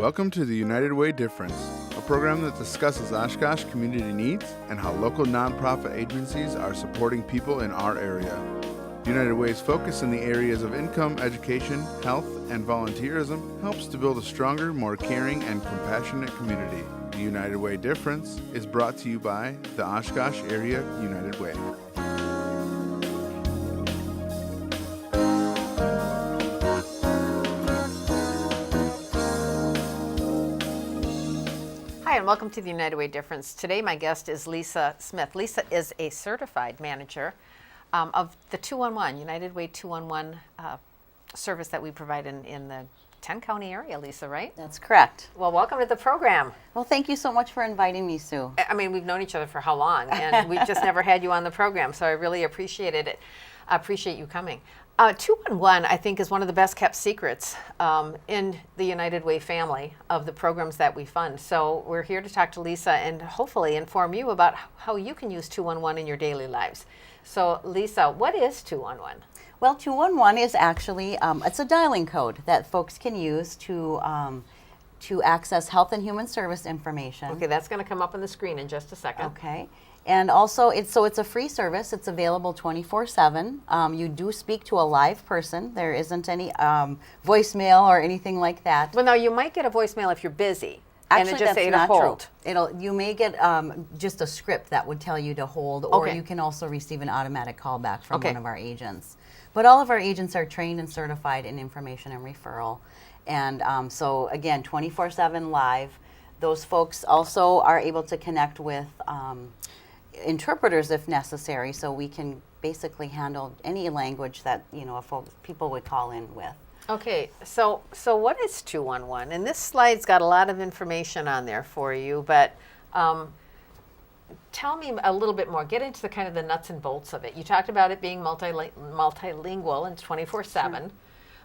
Welcome to the United Way Difference, a program that discusses Oshkosh community needs and how local nonprofit agencies are supporting people in our area. United Way's focus in the areas of income, education, health, and volunteerism helps to build a stronger, more caring, and compassionate community. The United Way Difference is brought to you by the Oshkosh Area United Way. Hi, and welcome to the United Way Difference. Today my guest is Lisa Smith. Lisa is a certified manager of the 211, United Way 211 service that we provide in the 10-county area, Lisa, right? That's correct. Well, welcome to the program. Well, thank you so much for inviting me, Sue. I mean, we've known each other for how long, and we've just never had you on the program, so I really appreciated it. I appreciate you coming. 211, I think, is one of the best kept secrets in the United Way family of the programs that we fund. So we're here to talk to Lisa and hopefully inform you about how you can use 211 in your daily lives. So Lisa, what is 211? Well, 211 is actually, it's a dialing code that folks can use to access health and human service information. Okay, that's going to come up on the screen in just a second. Okay. And also, it's a free service. It's available 24/7. You do speak to a live person. There isn't any voicemail or anything like that. Well, now you might get a voicemail if you're busy. Actually, and it just that's say not to hold. True. You may get just a script that would tell you to hold, or Okay. you can also receive an automatic callback from Okay. one of our agents. But all of our agents are trained and certified in information and referral. And so again, 24/7 live. Those folks also are able to connect with interpreters if necessary, so we can basically handle any language that people would call in with. Okay, so what is 211? And this slide's got a lot of information on there for you, but tell me a little bit more. Get into the kind of the nuts and bolts of it. You talked about it being multilingual and 24/7,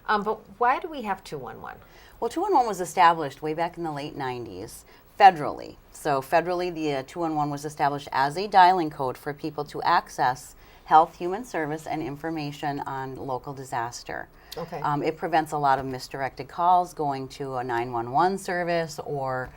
but why do we have 211? Well, 211 was established way back in the late 90s federally. So federally, the 211 was established as a dialing code for people to access health, human service, and information on local disaster. Okay. It prevents a lot of misdirected calls going to a 911 service or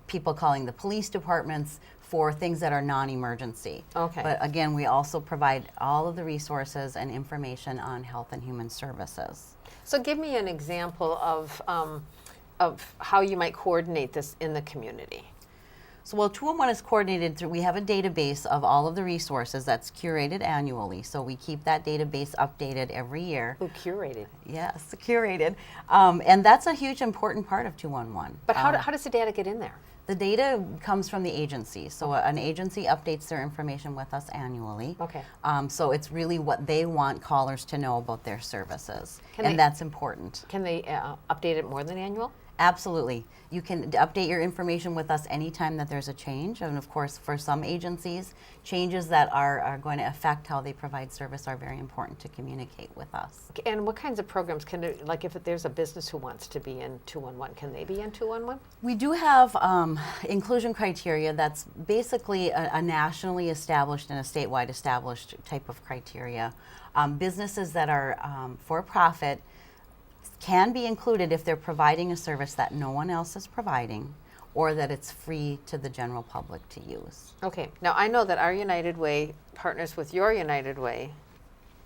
people calling the police departments for things that are non-emergency. Okay. But again, we also provide all of the resources and information on health and human services. So give me an example of how you might coordinate this in the community. So, 211 is coordinated through, we have a database of all of the resources that's curated annually. So we keep that database updated every year. Who curated? Yes, curated. And that's a huge important part of 211. But how does the data get in there? The data comes from the agency. So an agency updates their information with us annually. Okay. So it's really what they want callers to know about their services. And that's important. Can they update it more than annual? Absolutely. You can update your information with us anytime that there's a change. And of course, for some agencies, changes that are going to affect how they provide service are very important to communicate with us. And what kinds of programs like if there's a business who wants to be in 211, can they be in 211? We do have inclusion criteria that's basically a nationally established and a statewide established type of criteria. Businesses that are for profit can be included if they're providing a service that no one else is providing or that it's free to the general public to use. Okay. Now, I know that our United Way partners with your United Way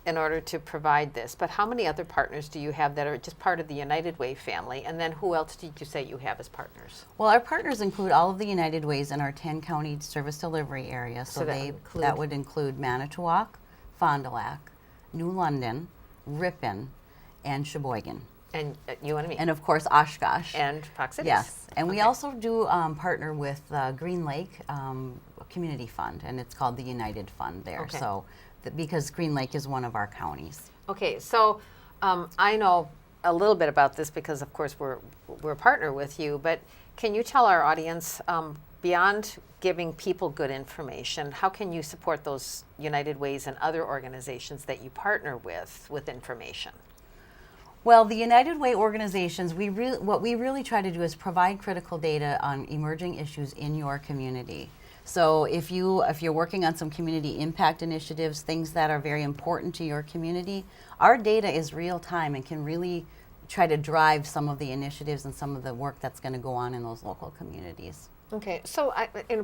in order to provide this, but how many other partners do you have that are just part of the United Way family? And then who else did you say you have as partners? Well, our partners include all of the United Ways in our 10-county service delivery area. So that would include Manitowoc, Fond du Lac, New London, Ripon, and Sheboygan. And you and me. And of course, Oshkosh. And Fox Cities. Yes. And we Okay. also do partner with Green Lake Community Fund, and it's called the United Fund there. Okay. So, because Green Lake is one of our counties. Okay, so I know a little bit about this because, of course, we're a partner with you. But can you tell our audience, beyond giving people good information, how can you support those United Ways and other organizations that you partner with information? Well, the United Way organizations, what we really try to do is provide critical data on emerging issues in your community. So if you're working on some community impact initiatives, things that are very important to your community, our data is real time and can really try to drive some of the initiatives and some of the work that's going to go on in those local communities. Okay, so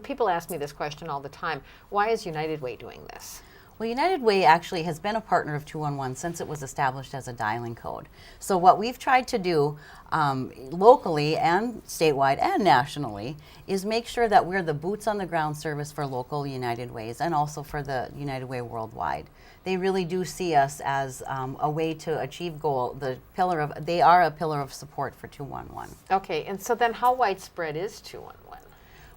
people ask me this question all the time. Why is United Way doing this? Well, United Way actually has been a partner of 211 since it was established as a dialing code. So what we've tried to do locally and statewide and nationally is make sure that we're the boots on the ground service for local United Ways and also for the United Way worldwide. They really do see us as a way to achieve goal. They are a pillar of support for 211. Okay, and so then how widespread is 211?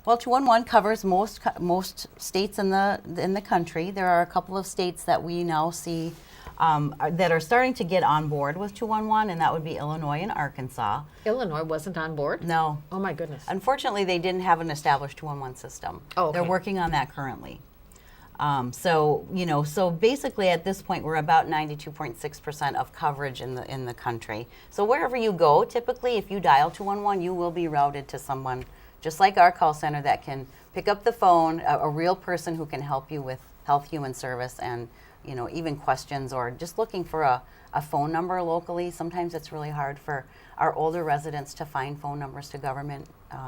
Well, 211 covers most states in the country. There are a couple of states that we now see that are starting to get on board with 211, and that would be Illinois and Arkansas. Illinois wasn't on board? No. Oh my goodness. Unfortunately, they didn't have an established 211 system. Oh, okay. They're working on that currently. So basically at this point we're about 92.6% of coverage in the country. So wherever you go, typically if you dial 211, you will be routed to someone just like our call center that can pick up the phone, a real person who can help you with health human service and even questions or just looking for a phone number locally. Sometimes it's really hard for our older residents to find phone numbers to government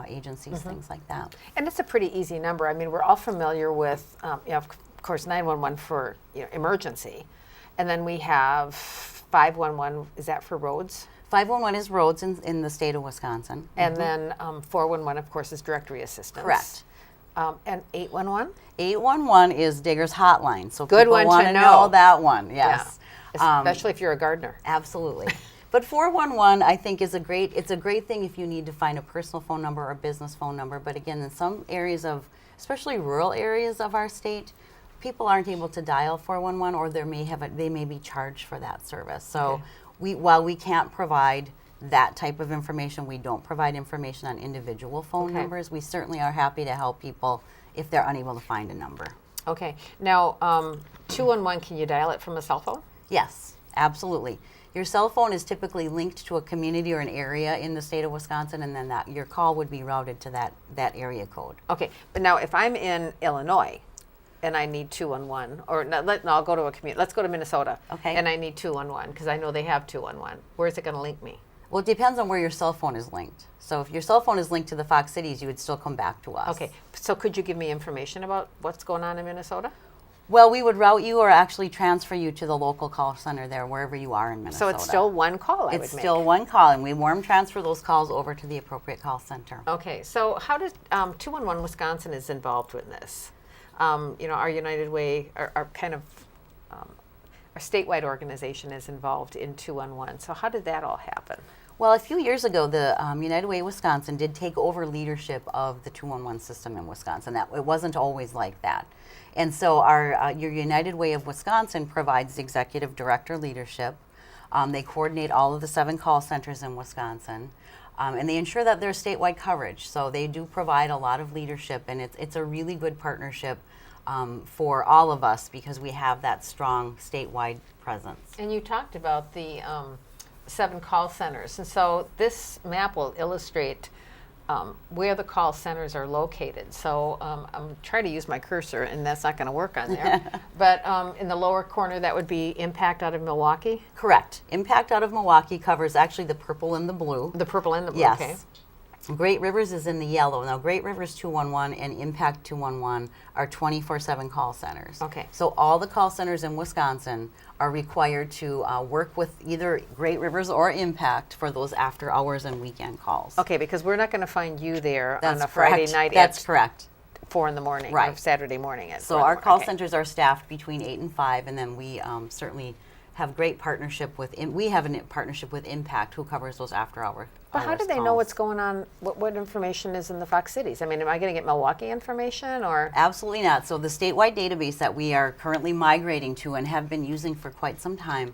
agencies, things like that. And it's a pretty easy number. I mean, we're all familiar with, of course, 911 for emergency. And then we have 511, is that for roads? 511 is roads in the state of Wisconsin. And then 411, of course, is directory assistance. Correct. And 811? 811 is Digger's hotline. So Good people one to want to know. know that one, yes. Yeah. Especially if you're a gardener. Absolutely. But 411, I think, it's a great thing if you need to find a personal phone number or a business phone number. But again, in some areas especially rural areas of our state, people aren't able to dial 411 or they may be charged for that service. So while we can't provide that type of information, we don't provide information on individual phone numbers. We certainly are happy to help people if they're unable to find a number. Okay. Now, 211, can you dial it from a cell phone? Yes, absolutely. Your cell phone is typically linked to a community or an area in the state of Wisconsin, and then your call would be routed to that area code. Okay. But now, if I'm in Illinois and I need 211, or I'll go to a community. Let's go to Minnesota. Okay. And I need 211 because I know they have 211. Where is it going to link me? Well, it depends on where your cell phone is linked. So if your cell phone is linked to the Fox Cities, you would still come back to us. Okay. So could you give me information about what's going on in Minnesota? Well, we would route you or actually transfer you to the local call center there, wherever you are in Minnesota. So it's still one call I would make. It's still one call, and we warm transfer those calls over to the appropriate call center. Okay. So how does 211 Wisconsin is involved with this? Our United Way, our kind of our statewide organization is involved in 211. So how did that all happen? Well, a few years ago, the United Way Wisconsin did take over leadership of the 211 system in Wisconsin. It wasn't always like that. And so your United Way of Wisconsin provides executive director leadership. They coordinate all of the 7 call centers in Wisconsin. And they ensure that there's statewide coverage. So they do provide a lot of leadership, and it's a really good partnership for all of us because we have that strong statewide presence. And you talked about the 7 call centers. And so this map will illustrate where the call centers are located. So I'm trying to use my cursor, and that's not going to work on there. But in the lower corner, that would be Impact out of Milwaukee? Correct. Impact out of Milwaukee covers actually the purple and the blue. The purple and the blue, Yes. okay. Great Rivers is in the yellow. Now, Great Rivers 211 and Impact 211 are 24/7 call centers. Okay. So all the call centers in Wisconsin are required to work with either Great Rivers or Impact for those after hours and weekend calls. Okay, because we're not going to find you there That's on a Friday correct. night That's at correct. 4 in the morning or Right. Saturday morning at So 4 in the our morning. call Okay. centers are staffed between 8 and 5, and then we certainly have great partnership with, we have a partnership with Impact, who covers those after hours. But how do they know what's going on, what information is in the Fox Cities? I mean, am I going to get Milwaukee information or? Absolutely not. So the statewide database that we are currently migrating to and have been using for quite some time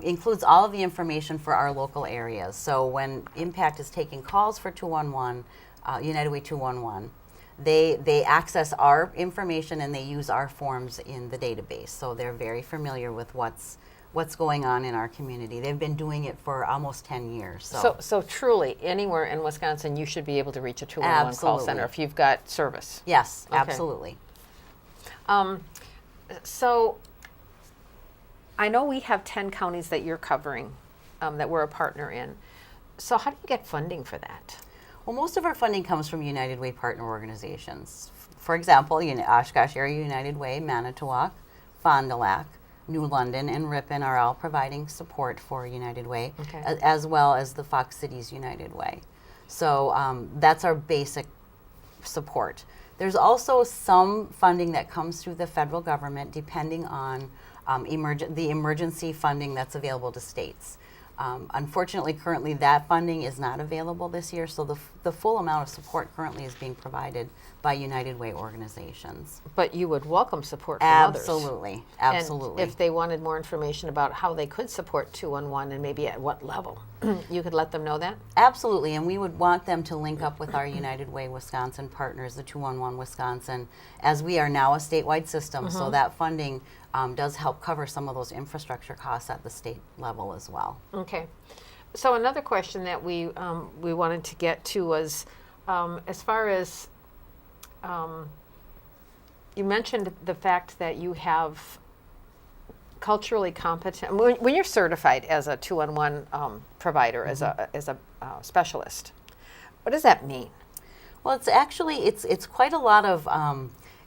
includes all of the information for our local areas. So when Impact is taking calls for 211, United Way 211, they access our information and they use our forms in the database. So they're very familiar with what's going on in our community. They've been doing it for almost 10 years. So truly, anywhere in Wisconsin, you should be able to reach a 211 call Absolutely. center if you've got service. Yes, Okay. absolutely. So I know we have 10 counties that you're covering that we're a partner in. So how do you get funding for that? Well, most of our funding comes from United Way partner organizations. For example, Oshkosh Area United Way, Manitowoc, Fond du Lac, New London, and Ripon are all providing support for United Way, Okay. as well as the Fox Cities United Way. So that's our basic support. There's also some funding that comes through the federal government, depending on the emergency funding that's available to states. Unfortunately, currently that funding is not available this year, so the full amount of support currently is being provided by United Way organizations. But you would welcome support from others. Absolutely, And absolutely. if they wanted more information about how they could support 211 and maybe at what level, you could let them know that? Absolutely, and we would want them to link up with our United Way Wisconsin partners, the 211 Wisconsin, as we are now a statewide system, so that funding does help cover some of those infrastructure costs at the state level as well. Okay. So another question that we wanted to get to was, as far as you mentioned the fact that you have culturally competent. When you're certified as a 211 provider, as a specialist, what does that mean? Well, it's actually it's quite a lot of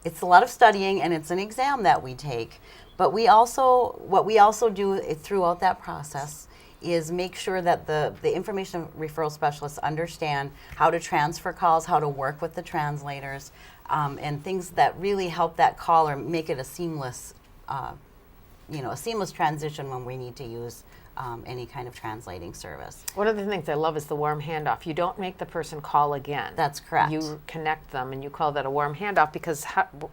it's a lot of studying, and it's an exam that we take. But what we also do throughout that process is make sure that the information referral specialists understand how to transfer calls, how to work with the translators, and things that really help that caller make it a seamless transition when we need to use any kind of translating service. One of the things I love is the warm handoff. You don't make the person call again. That's correct. You connect them, and you call that a warm handoff because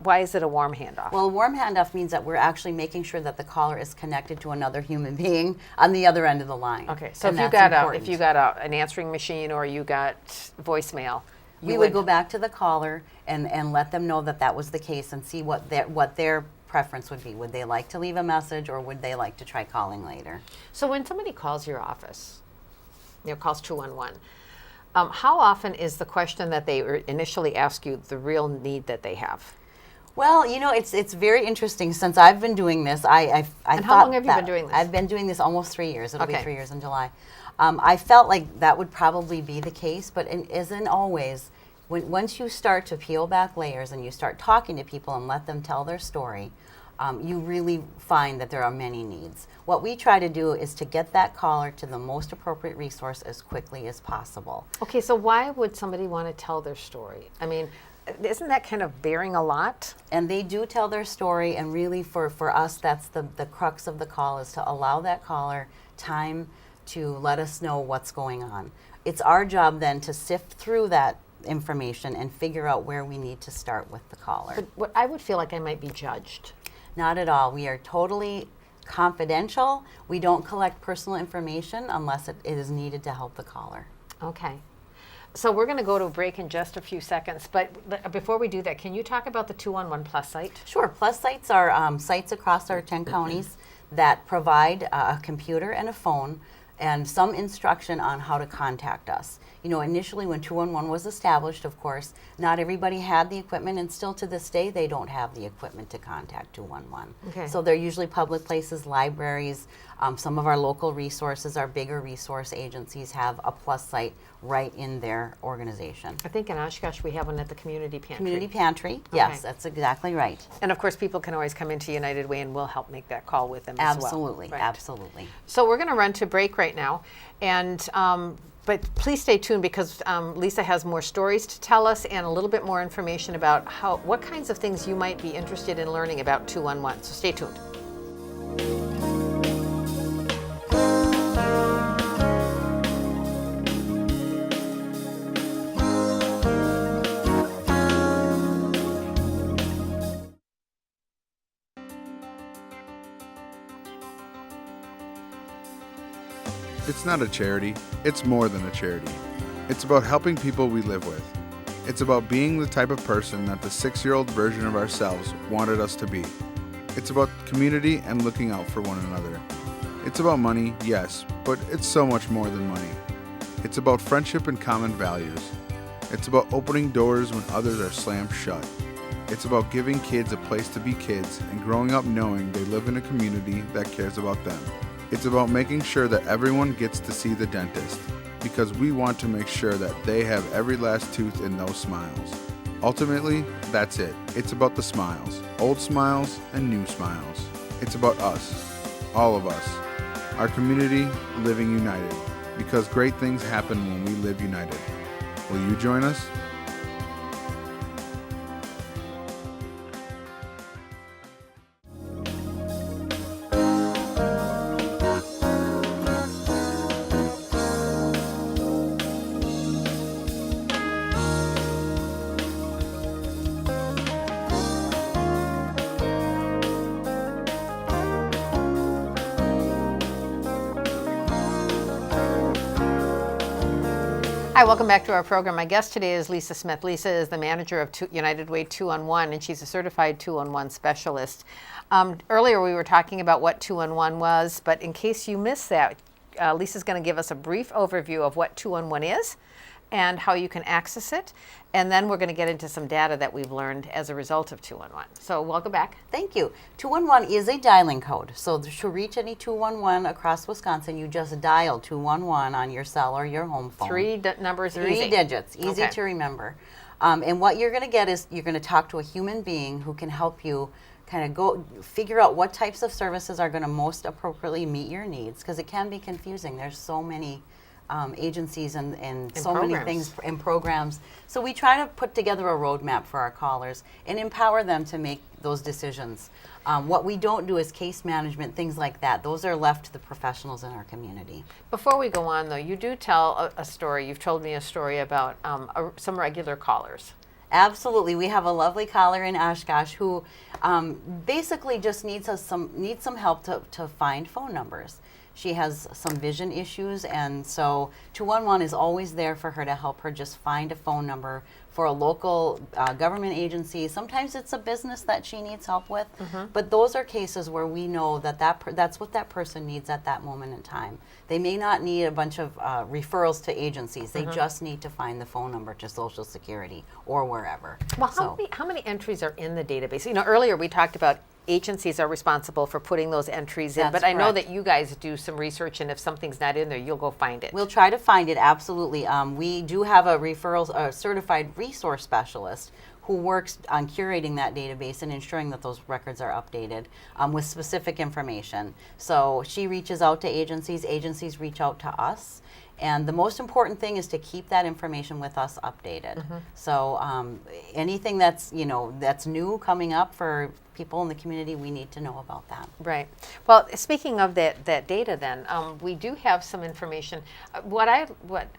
why is it a warm handoff? Well, a warm handoff means that we're actually making sure that the caller is connected to another human being on the other end of the line. Okay, so And if that's you got an answering machine or you got voicemail, we would go back to the caller and let them know that that was the case and see what their preference would be. Would they like to leave a message, or would they like to try calling later? So when somebody calls your office, calls 211, how often is the question that they initially ask you the real need that they have? Well, it's very interesting. Since I've been doing this, I And how long have you been doing this? I've been doing this almost 3 years. It'll be Okay. 3 years in July. I felt like that would probably be the case, but as in always, once you start to peel back layers and you start talking to people and let them tell their story, you really find that there are many needs. What we try to do is to get that caller to the most appropriate resource as quickly as possible. Okay, so why would somebody want to tell their story? I mean, isn't that kind of bearing a lot? And they do tell their story, and really for us, that's the crux of the call, is to allow that caller time to let us know what's going on. It's our job then to sift through that information and figure out where we need to start with the caller. But what I would feel like I might be judged. Not at all. We are totally confidential. We don't collect personal information unless it is needed to help the caller. Okay. So we're going to go to a break in just a few seconds. But before we do that, can you talk about the 211 Plus site? Sure. Plus sites are sites across our 10 counties that provide a computer and a phone and some instruction on how to contact us. Initially when 211 was established, of course, not everybody had the equipment, and still to this day they don't have the equipment to contact 211. Okay. So they're usually public places, libraries, some of our local resources, our bigger resource agencies have a Plus site right in their organization. I think in Oshkosh we have one at the community pantry. Community pantry, yes, Okay. that's exactly right. And of course, people can always come into United Way and we'll help make that call with them as well. Absolutely, Right. absolutely. So we're going to run to break right now, and but please stay tuned because Lisa has more stories to tell us and a little bit more information about what kinds of things you might be interested in learning about 211. So stay tuned. It's not a charity, it's more than a charity. It's about helping people we live with. It's about being the type of person that the 6-year-old version of ourselves wanted us to be. It's about community and looking out for one another. It's about money, yes, but it's so much more than money. It's about friendship and common values. It's about opening doors when others are slammed shut. It's about giving kids a place to be kids and growing up knowing they live in a community that cares about them. It's about making sure that everyone gets to see the dentist, because we want to make sure that they have every last tooth in those smiles. Ultimately, that's it. It's about the smiles, old smiles and new smiles. It's about us, all of us, our community living united, because great things happen when we live united. Will you join us? Hi, welcome back to our program. My guest today is Lisa Smith. Lisa is the manager of United Way 2-on-1, and she's a certified 2-on-1 specialist. Earlier we were talking about what 2-on-1 was, but in case you missed that, Lisa's going to give us a brief overview of what 2-on-1 is and how you can access it. And then we're going to get into some data that we've learned as a result of 2-on-1. So welcome back. Thank you. 211 is a dialing code. So to reach any 211 across Wisconsin, you just dial 211 on your cell or your home phone. Three numbers, Three easy. digits, easy Okay. to remember. And what you're going to get is you're going to talk to a human being who can help you kind of go figure out what types of services are going to most appropriately meet your needs, because it can be confusing. There's so many agencies and so many programs. things and programs. So we try to put together a roadmap for our callers and empower them to make those decisions. What we don't do is case management, things like that. Those are left to the professionals in our community. Before we go on, though, you do tell a story. You've told me a story about some regular callers. Absolutely. We have a lovely caller in Oshkosh who basically just needs some help to find phone numbers. She has some vision issues, and so 211 is always there for her to help her just find a phone number for a local government agency. Sometimes it's a business that she needs help with, but those are cases where we know that that's what that person needs at that moment in time. They may not need a bunch of referrals to agencies. They just need to find the phone number to Social Security or wherever. Well, how many entries are in the database? You know, earlier we talked about agencies are responsible for putting those entries in, That's but I know correct. that you guys do some research, and if something's not in there, you'll go find it. We'll try to find it, absolutely. We do have a certified resource specialist who works on curating that database and ensuring that those records are updated with specific information. So she reaches out to agencies, agencies reach out to us, and the most important thing is to keep that information with us updated. So anything that's new coming up for people in the community, we need to know about that. Right. Well, speaking of that data, then we do have some information.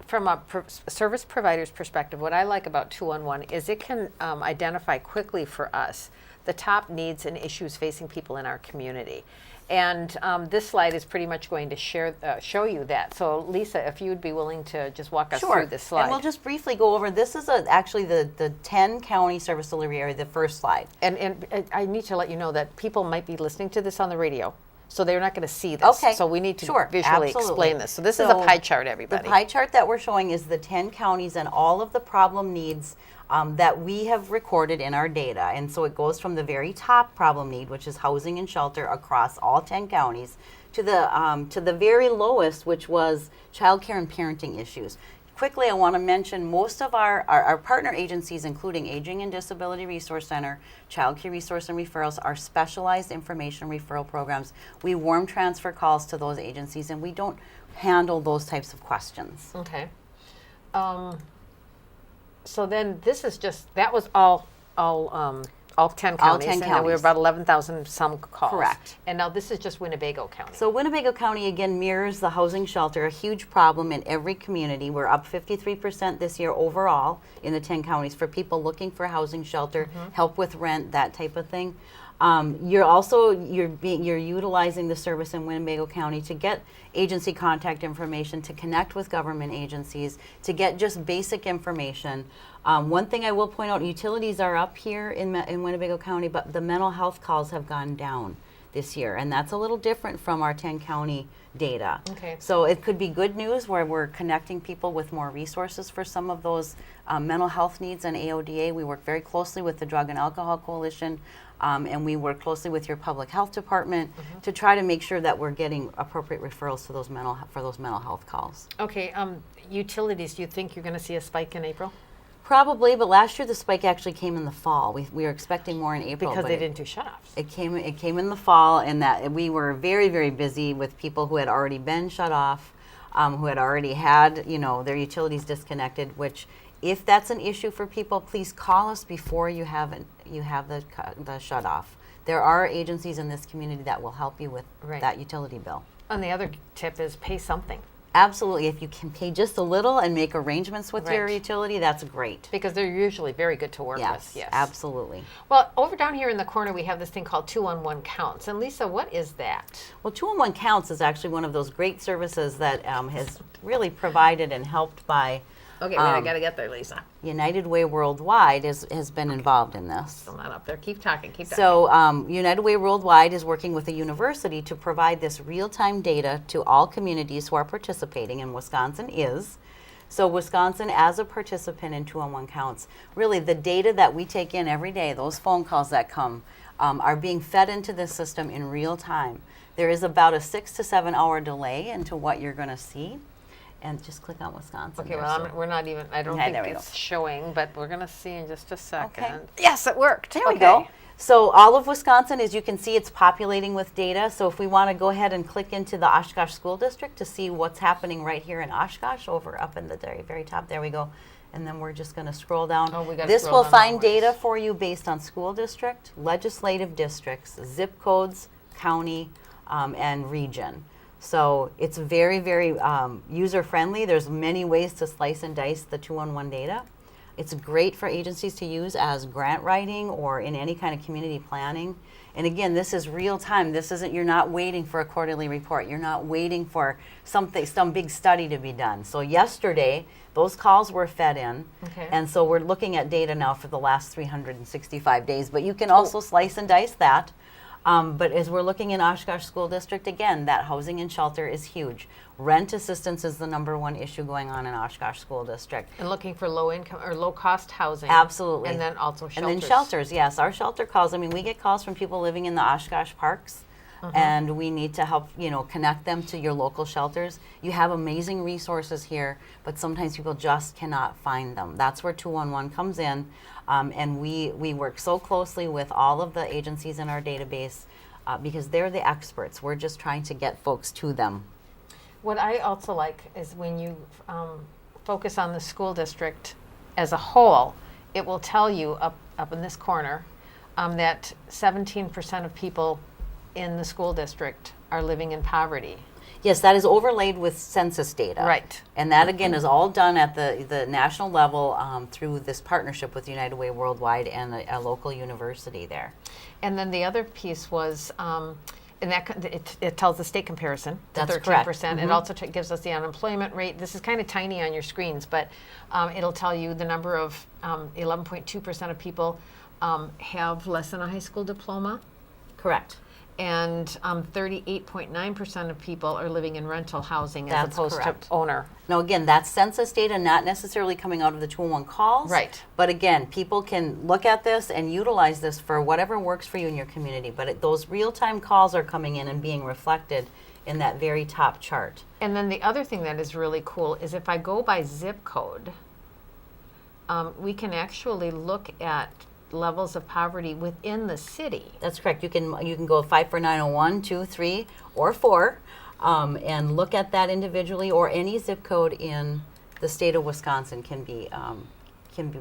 From a service provider's perspective, what I like about 2-on-1 is it can identify quickly for us the top needs and issues facing people in our community. And this slide is pretty much going to show you that. So, Lisa, if you would be willing to just walk us through this slide. And we'll just briefly go over, this is actually the 10 county service delivery area, the first slide. And I need to let you know that people might be listening to this on the radio, so they're not going to see this. Okay. So we need to Sure, visually absolutely. explain this. So this is a pie chart, everybody. The pie chart that we're showing is the 10 counties and all of the problem needs that we have recorded in our data. And so it goes from the very top problem need, which is housing and shelter across all 10 counties, to the very lowest, which was childcare and parenting issues. Quickly, I want to mention most of our partner agencies, including Aging and Disability Resource Center, Child Care Resource and Referrals, are specialized information referral programs. We warm transfer calls to those agencies, and we don't handle those types of questions. Okay. So then this is that was all 10 counties. 10 And then we were counties. about 11,000 some calls. Correct. And now this is just Winnebago County. So Winnebago County, again, mirrors the housing shelter, a huge problem in every community. We're up 53% this year overall in the 10 counties for people looking for housing shelter, help with rent, that type of thing. You're utilizing the service in Winnebago County to get agency contact information, to connect with government agencies, to get just basic information. One thing I will point out, utilities are up here in Winnebago County, but the mental health calls have gone down this year, and that's a little different from our 10 county data. Okay. So it could be good news where we're connecting people with more resources for some of those mental health needs and AODA. We work very closely with the Drug and Alcohol Coalition and we work closely with your public health department to try to make sure that we're getting appropriate referrals to those for those mental health calls. Okay, utilities, do you think you're going to see a spike in April? Probably, but last year the spike actually came in the fall. We were expecting more in April. Because but they didn't do shutoffs. It came in the fall, and that we were very, very busy with people who had already been shut off, who had already had, their utilities disconnected. Which, if that's an issue for people, please call us before you have the shut off. There are agencies in this community that will help you with that utility bill. And the other tip is pay something. Absolutely, if you can pay just a little and make arrangements with your Right. utility, that's great. Because they're usually very good to work Yes, with. Yes, absolutely. Well, over down here in the corner, we have this thing called 211 Counts. And Lisa, what is that? Well, 211 Counts is actually one of those great services that has really provided and helped by Okay, wait, I got to get there, Lisa. United Way Worldwide has been involved in this. Still not up there. Keep talking. So United Way Worldwide is working with a university to provide this real-time data to all communities who are participating, and Wisconsin is. So Wisconsin, as a participant in 211 Counts, really the data that we take in every day, those phone calls that come, are being fed into this system in real time. There is about a 6 to 7 hour delay into what you're going to see. And just click on Wisconsin. Okay, there, well, so- we're not even, I don't Okay, think there we it's showing, but we're going to see in just a second. Okay. Yes, it worked. There we go. So all of Wisconsin, as you can see, it's populating with data. So if we want to go ahead and click into the Oshkosh School District to see what's happening right here in Oshkosh, over up in the very, very top, there we go. And then we're just going to scroll down. Oh, we gotta This scroll will down find that way. data for you based on school district, legislative districts, zip codes, county, and region. So it's very, very user-friendly. There's many ways to slice and dice the 211 data. It's great for agencies to use as grant writing or in any kind of community planning. And again, this is real time. This isn't, you're not waiting for a quarterly report. You're not waiting for some big study to be done. So yesterday, those calls were fed in. Okay. And so we're looking at data now for the last 365 days. But you can also slice and dice that. But as we're looking in Oshkosh School District, again, that housing and shelter is huge. Rent assistance is the #1 issue going on in Oshkosh School District. And looking for low income or low cost housing. Absolutely. And then also shelters. And then shelters, yes. Our shelter calls, we get calls from people living in the Oshkosh parks, and we need to help, connect them to your local shelters. You have amazing resources here, but sometimes people just cannot find them. That's where 211 comes in, and we work so closely with all of the agencies in our database because they're the experts. We're just trying to get folks to them. What I also like is when you focus on the school district as a whole, it will tell you up in this corner that 17% of people in the school district are living in poverty. Yes, that is overlaid with census data. Right. And that, again, is all done at the national level through this partnership with United Way Worldwide and a local university there. And then the other piece was, and it tells the state comparison, the That's 13%. correct. It also gives us the unemployment rate. This is kind of tiny on your screens, but it'll tell you the number of 11.2% of people have less than a high school diploma. Correct. And 38.9% of people are living in rental housing as That's opposed correct. to owner. Now, again, that's census data, not necessarily coming out of the 211 calls. Right. But again, people can look at this and utilize this for whatever works for you in your community. But those real-time calls are coming in and being reflected in that very top chart. And then the other thing that is really cool is if I go by zip code, we can actually look at levels of poverty within the city. That's correct. You can go 5 for 901, 2, 3, or 4, and look at that individually, or any zip code in the state of Wisconsin can be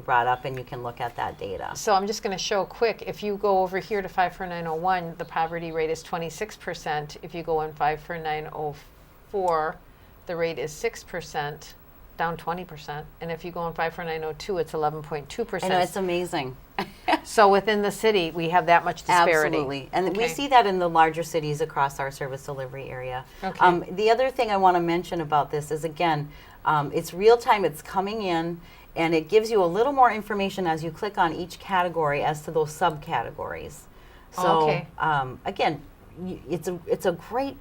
brought up, and you can look at that data. So I'm just going to show quick. If you go over here to 5 for 901, the poverty rate is 26%. If you go in 5 for 904, the rate is 6%, down 20%. And if you go in 5 for 902, it's 11.2%. I know, it's amazing. So within the city, we have that much disparity. Absolutely. And we Okay. see that in the larger cities across our service delivery area. Okay. The other thing I want to mention about this is, again, it's real time, it's coming in, and it gives you a little more information as you click on each category as to those subcategories. So, Okay. Again, it's a great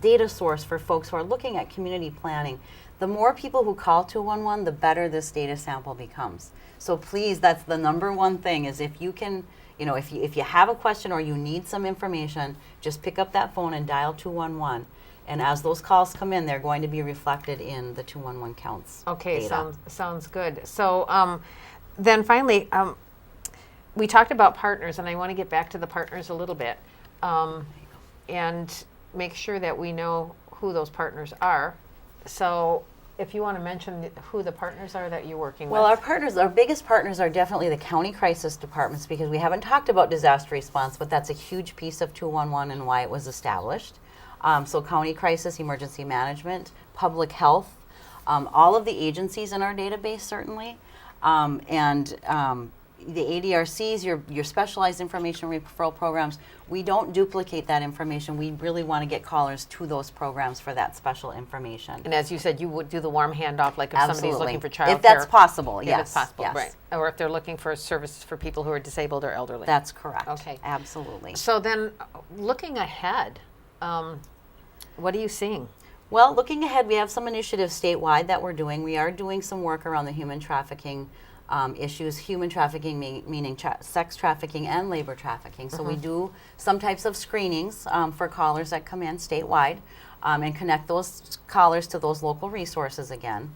data source for folks who are looking at community planning. The more people who call 211, the better this data sample becomes. So please, that's the #1 thing, is if you can you know, if you have a question or you need some information, just pick up that phone and dial 211. And as those calls come in, they're going to be reflected in the 211 counts Okay, data. sounds good. So then finally, we talked about partners, and I want to get back to the partners a little bit, and make sure that we know who those partners are. So if you want to mention who the partners are that you're working Well, with. our biggest partners are definitely the county crisis departments, because we haven't talked about disaster response, but that's a huge piece of 211 and why it was established. So county crisis, emergency management, public health, all of the agencies in our database certainly, and the ADRCs, your specialized information referral programs, we don't duplicate that information. We really want to get callers to those programs for that special information. And as you said, you would do the warm handoff, like if somebody's looking for childcare. If that's possible, If yes. it's possible, yes. right. Or if they're looking for services for people who are disabled or elderly. That's correct. Okay. Absolutely. So then, looking ahead, what are you seeing? Well, looking ahead, we have some initiatives statewide that we're doing. We are doing some work around the human trafficking issues, human trafficking meaning sex trafficking and labor trafficking. So we do some types of screenings for callers that come in statewide and connect those callers to those local resources again.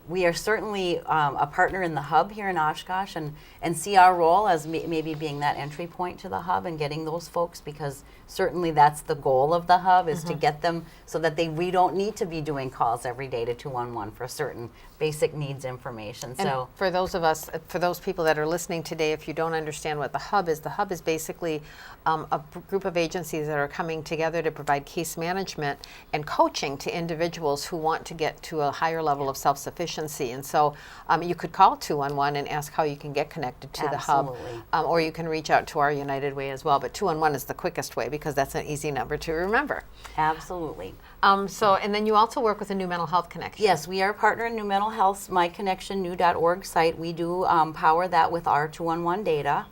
We are certainly a partner in the hub here in Oshkosh and see our role as maybe being that entry point to the hub and getting those folks, because certainly that's the goal of the hub, is to get them so that we don't need to be doing calls every day to 211 for certain basic needs information. And So for those people that are listening today, if you don't understand what the hub is basically a group of agencies that are coming together to provide case management and coaching to individuals who want to get to a higher level of self-sufficiency. And so you could call 211 and ask how you can get connected to the hub, Absolutely. or you can reach out to our United Way as well. But 211 is the quickest way because that's an easy number to remember. absolutely. And then you also work with the New Mental Health Connection. Yes, we are a partner in New Mental Health's myconnectionnew.org site. We do power that with our 211 data.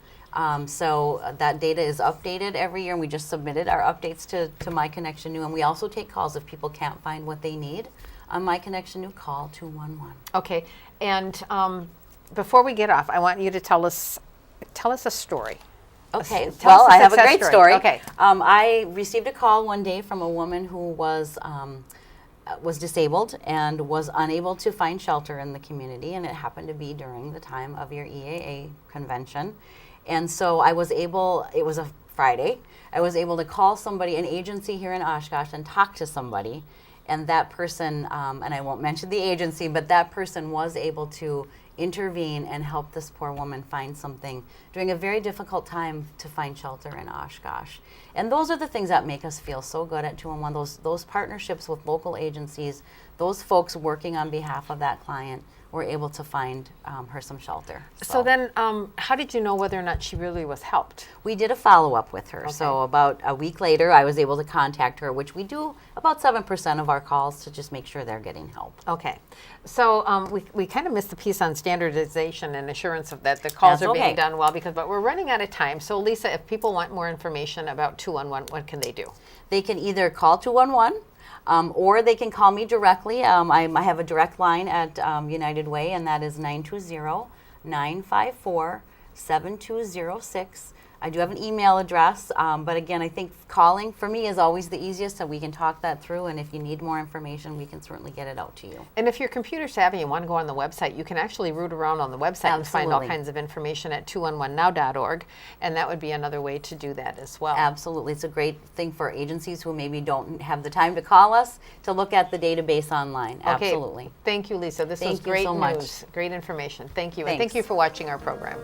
So that data is updated every year, and we just submitted our updates to My Connection New. And we also take calls if people can't find what they need on My Connection New. Call 211. Okay, and before we get off, I want you to tell us a story. Okay. Tell us Well, a I have a success great story. story. Okay. I received a call one day from a woman who was disabled and was unable to find shelter in the community, and it happened to be during the time of your EAA convention. And so I was able, it was a Friday, I was able to call somebody, an agency here in Oshkosh, and talk to somebody. And that person, and I won't mention the agency, but that person was able to intervene and help this poor woman find something during a very difficult time to find shelter in Oshkosh. And those are the things that make us feel so good at 211, those partnerships with local agencies, those folks working on behalf of that client were able to find her some shelter. So then, how did you know whether or not she really was helped? We did a follow-up with her. So about a week later, I was able to contact her, which we do about 7% of our calls to just make sure they're getting help. Okay, so we kind of missed the piece on standardization and assurance of that the calls That's are being okay. done well, but we're running out of time. So Lisa, if people want more information about 211, what can they do? They can either call 211 or they can call me directly. I have a direct line at United Way, and that is 920-954-7206. I do have an email address, but again, I think calling for me is always the easiest, so we can talk that through, and if you need more information, we can certainly get it out to you. And if you're computer savvy and want to go on the website, you can actually root around on the website and find all Absolutely. kinds of information at 211now.org, and that would be another way to do that as well. Absolutely. It's a great thing for agencies who maybe don't have the time to call us to look at the database online. Okay. Absolutely. Thank you, Lisa. This was Thank you great so news. much. Great information. Thank you. And thank Thanks. you for watching our program.